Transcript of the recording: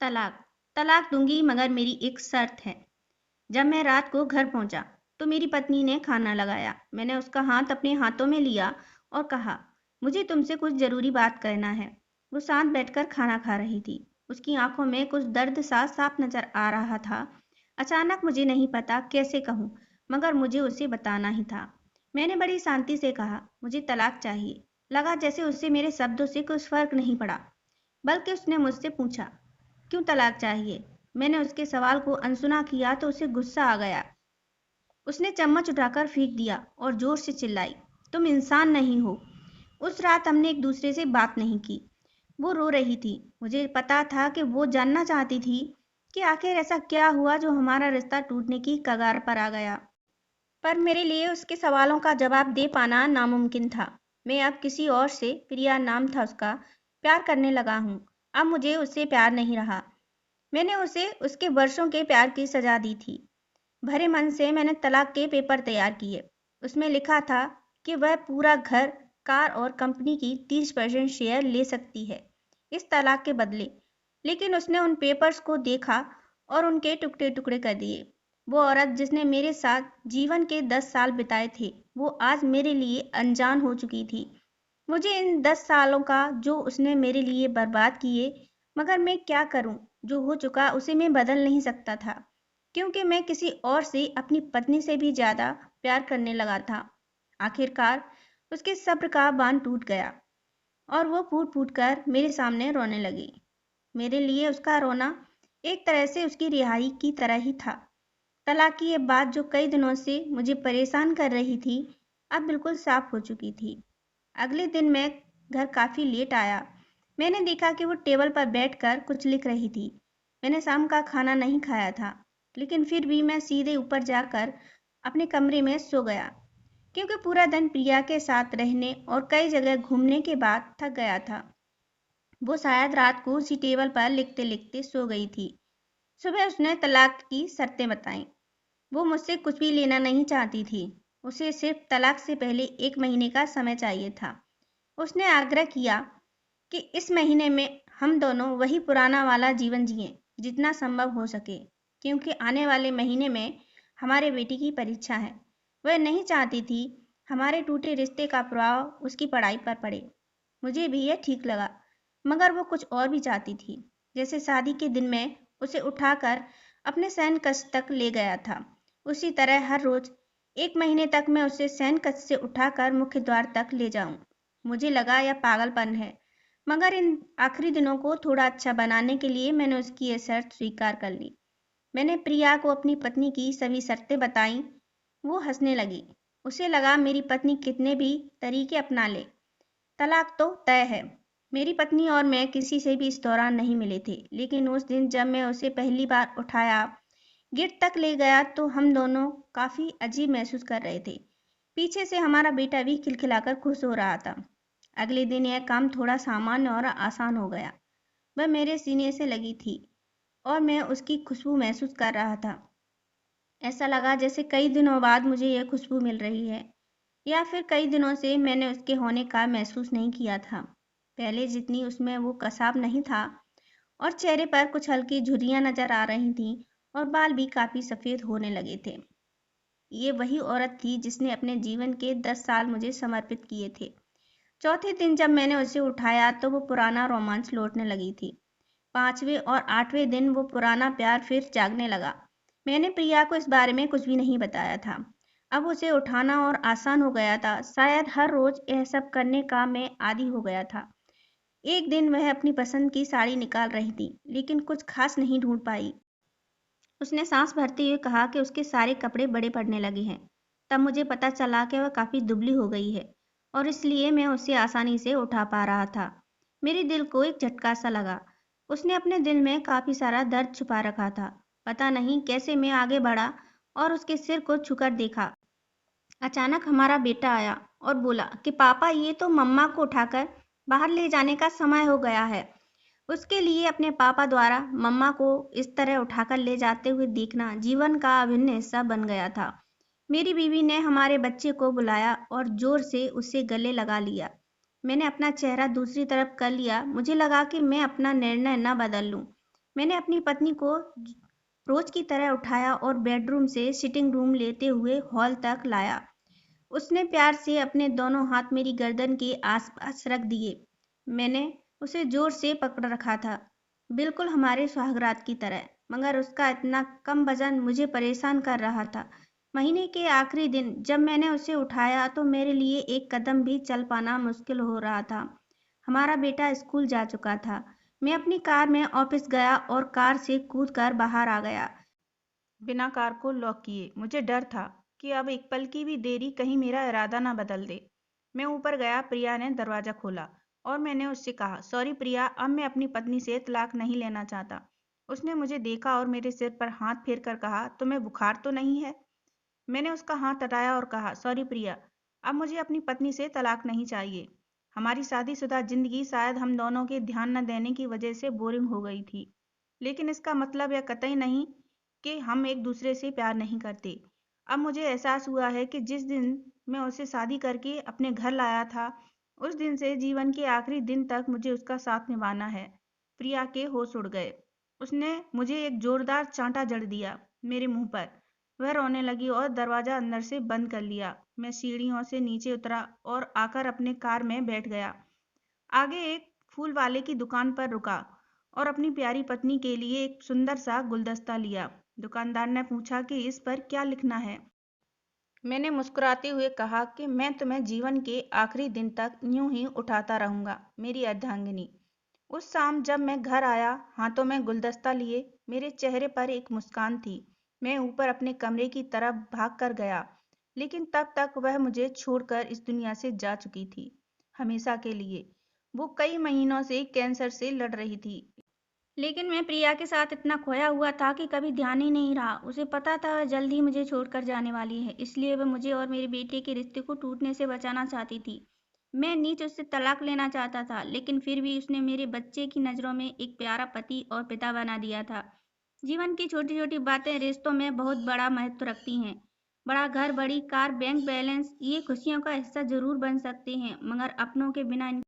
तलाक तलाक दूंगी मगर मेरी एक शर्त है। जब मैं रात को घर पहुंचा तो मेरी पत्नी ने खाना लगाया। मैंने उसका हाथ अपने हाथों में लिया और कहा, मुझे तुमसे कुछ जरूरी बात कहना है। वो शांत बैठकर खाना खा रही थी। उसकी आंखों में कुछ दर्द सा साफ नजर आ रहा था। अचानक मुझे नहीं पता कैसे कहूँ, मगर मुझे उसे बताना ही था। मैंने बड़ी शांति से कहा, मुझे तलाक चाहिए। लगा जैसे उससे मेरे शब्दों से कुछ फर्क नहीं पड़ा। बल्कि उसने मुझसे पूछा, क्यों तलाक चाहिए? मैंने उसके सवाल को अनसुना किया तो उसे गुस्सा आ गया। उसने चम्मच उठाकर फेंक दिया और जोर से चिल्लाई, तुम इंसान नहीं हो। उस रात हमने एक दूसरे से बात नहीं की। वो रो रही थी। मुझे पता था कि वो जानना चाहती थी कि आखिर ऐसा क्या हुआ जो हमारा रिश्ता टूटने की कगार पर आ गया। पर मेरे लिए उसके सवालों का जवाब दे पाना नामुमकिन था। मैं अब किसी और से, प्रिया नाम था उसका, प्यार करने लगा हूँ। अब मुझे उससे प्यार नहीं रहा। मैंने उसे उसके वर्षों के प्यार की सजा दी थी। भरे मन से मैंने तलाक के पेपर तैयार किए। उसमें लिखा था कि वह पूरा घर, कार और कंपनी की 30% शेयर ले सकती है इस तलाक के बदले। लेकिन उसने उन पेपर्स को देखा और उनके टुकड़े टुकड़े कर दिए। वो औरत जिसने मेरे साथ जीवन के 10 साल बिताए थे, वो आज मेरे लिए अनजान हो चुकी थी। मुझे इन 10 सालों का जो उसने मेरे लिए बर्बाद किए, मगर मैं क्या करूं? जो हो चुका उसे मैं बदल नहीं सकता था, क्योंकि मैं किसी और से, अपनी पत्नी से भी ज्यादा प्यार करने लगा था। आखिरकार उसके सब्र का बांध टूट गया और वो फूट फूट कर मेरे सामने रोने लगी। मेरे लिए उसका रोना एक तरह से उसकी रिहाई की तरह ही था। तलाक की ये बात जो कई दिनों से मुझे परेशान कर रही थी, अब बिल्कुल साफ हो चुकी थी। अगले दिन मैं घर काफी लेट आया। मैंने देखा कि वो टेबल पर बैठकर कुछ लिख रही थी। मैंने शाम का खाना नहीं खाया था, लेकिन फिर भी मैं सीधे ऊपर जाकर अपने कमरे में सो गया, क्योंकि पूरा दिन प्रिया के साथ रहने और कई जगह घूमने के बाद थक गया था। वो शायद रात को उसी टेबल पर लिखते लिखते सो गई थी। सुबह उसने तलाक की शर्तें बताईं। वो मुझसे कुछ भी लेना नहीं चाहती थी। उसे सिर्फ तलाक से पहले 1 महीने का समय चाहिए था। उसने आग्रह किया कि इस महीने में हम दोनों वही पुराना वाला जीवन जिएं, जितना संभव हो सके, क्योंकि आने वाले महीने में हमारे बेटी की परीक्षा है। वह नहीं चाहती थी हमारे टूटे रिश्ते का प्रभाव उसकी पढ़ाई पर पड़े। मुझे भी यह ठीक लगा, मगर वो कुछ और भी चाहती थी। जैसे शादी के दिन में उसे उठाकर अपने शयन कक्ष तक ले गया था, उसी तरह हर रोज 1 महीने तक मैं उसे शयन कक्ष से उठाकर मुख्य द्वार तक ले जाऊं। मुझे लगा यह पागलपन है, मगर इन आखिरी दिनों को थोड़ा अच्छा बनाने के लिए मैंने उसकी ये शर्त स्वीकार कर ली। मैंने प्रिया को अपनी पत्नी की सभी शर्तें बताईं। वो हंसने लगी। उसे लगा मेरी पत्नी कितने भी तरीके अपना ले, तलाक तो तय है। मेरी पत्नी और मैं किसी से भी इस दौरान नहीं मिले थे, लेकिन उस दिन जब मैं उसे पहली बार उठाया, गेट तक ले गया, तो हम दोनों काफी अजीब महसूस कर रहे थे। पीछे से हमारा बेटा भी खिलखिलाकर खुश हो रहा था। अगले दिन यह काम थोड़ा सामान्य और आसान हो गया। वह मेरे सीने से लगी थी और मैं उसकी खुशबू महसूस कर रहा था। ऐसा लगा जैसे कई दिनों बाद मुझे यह खुशबू मिल रही है, या फिर कई दिनों से मैंने उसके होने का महसूस नहीं किया था। पहले जितनी उसमें वो कसाव नहीं था, और चेहरे पर कुछ हल्की झुर्रियां नजर आ रही थीं और बाल भी काफी सफेद होने लगे थे। ये वही औरत थी जिसने अपने जीवन के 10 साल मुझे समर्पित किए थे। चौथे दिन जब मैंने उसे उठाया तो वो पुराना रोमांस लौटने लगी थी। 5वें और 8वें दिन वो पुराना प्यार फिर जागने लगा। मैंने प्रिया को इस बारे में कुछ भी नहीं बताया था। अब उसे उठाना और आसान हो गया था। शायद हर रोज यह सब करने का मैं आदी हो गया था। एक दिन वह अपनी पसंद की साड़ी निकाल रही थी, लेकिन कुछ खास नहीं ढूंढ पाई। उसने सांस भरते हुए कहा कि उसके सारे कपड़े बड़े पड़ने लगे हैं। तब मुझे पता चला कि वह काफी दुबली हो गई है और इसलिए मैं उसे आसानी से उठा पा रहा था। मेरे दिल को एक झटका सा लगा। उसने अपने दिल में काफी सारा दर्द छुपा रखा था। पता नहीं कैसे मैं आगे बढ़ा और उसके सिर को छूकर देखा। अचानक हमारा बेटा आया और बोला कि पापा, ये तो मम्मा को उठाकर बाहर ले जाने का समय हो गया है। उसके लिए अपने पापा द्वारा मम्मा को इस तरह उठाकर ले जाते हुए देखना जीवन का अभिन्न हिस्सा बन गया था। मेरी बीवी ने हमारे बच्चे को बुलाया और जोर से उसे गले लगा लिया। मैंने अपना चेहरा दूसरी तरफ कर लिया। मुझे लगा कि मैं अपना निर्णय न बदल लूं, मैंने अपनी पत्नी को रोज की तरह उठाया और बेडरूम से सिटिंग रूम लेते हुए हॉल तक लाया। उसने प्यार से अपने दोनों हाथ मेरी गर्दन के आसपास रख दिए। मैंने उसे जोर से पकड़ रखा था, बिल्कुल हमारे सुहागरात की तरह, मगर उसका इतना कम वजन मुझे परेशान कर रहा था। महीने के आखिरी दिन जब मैंने उसे उठाया तो मेरे लिए एक कदम भी चल पाना मुश्किल हो रहा था। हमारा बेटा स्कूल जा चुका था। मैं अपनी कार में ऑफिस गया और कार से कूदकर बाहर आ गया, बिना कार को लॉक किए। मुझे डर था कि अब एक पल की भी देरी कहीं मेरा इरादा ना बदल दे। मैं ऊपर गया, प्रिया ने दरवाज़ा खोला और मैंने उससे कहा, सॉरी प्रिया, अब मैं अपनी पत्नी से तलाक नहीं लेना चाहता। उसने मुझे देखा और मेरे सिर पर हाथ फेर कर कहा, तुम्हें बुखार तो नहीं है? मैंने उसका हाथ हटाया और कहा, सॉरी प्रिया, अब मुझे अपनी पत्नी से तलाक नहीं चाहिए। हमारी शादीशुदा जिंदगी शायद हम दोनों के ध्यान न देने की वजह से बोरिंग हो गई थी, लेकिन इसका मतलब यह कतई नहीं कि हम एक दूसरे से प्यार नहीं करते। अब मुझे एहसास हुआ है कि जिस दिन मैं उसे शादी करके अपने घर लाया था, उस दिन से जीवन के आखिरी दिन तक मुझे उसका साथ निभाना है। प्रिया के होश उड़ गए। उसने मुझे एक जोरदार चांटा जड़ दिया मेरे मुंह पर। वह रोने लगी और दरवाजा अंदर से बंद कर लिया। मैं सीढ़ियों से नीचे उतरा और आकर अपने कार में बैठ गया। आगे एक फूल वाले की दुकान पर रुका और अपनी प्यारी पत्नी के लिए एक सुंदर सा गुलदस्ता लिया। दुकानदार ने पूछा कि इस पर क्या लिखना है। मैंने मुस्कुराते हुए कहा कि मैं तुम्हें जीवन के आखिरी दिन तक यूं ही उठाता रहूंगा, मेरी अर्धांगिनी। उस शाम जब मैं घर आया, हाथों में गुलदस्ता लिए, मेरे चेहरे पर एक मुस्कान थी। मैं ऊपर अपने कमरे की तरफ भाग कर गया, लेकिन तब तक वह मुझे छोड़कर इस दुनिया से जा चुकी थी, हमेशा के लिए। वो कई महीनों से कैंसर से लड़ रही थी, लेकिन मैं प्रिया के साथ इतना खोया हुआ था कि कभी ध्यान ही नहीं रहा। उसे पता था वह जल्द ही मुझे छोड़कर जाने वाली है, इसलिए वह मुझे और मेरे बेटे के रिश्ते को टूटने से बचाना चाहती थी। मैं नीच उससे तलाक लेना चाहता था, लेकिन फिर भी उसने मेरे बच्चे की नज़रों में एक प्यारा पति और पिता बना दिया था। जीवन की छोटी छोटी बातें रिश्तों में बहुत बड़ा महत्व रखती हैं। बड़ा घर, बड़ी कार, बैंक बैलेंस, ये खुशियों का हिस्सा जरूर बन सकते हैं, मगर अपनों के बिना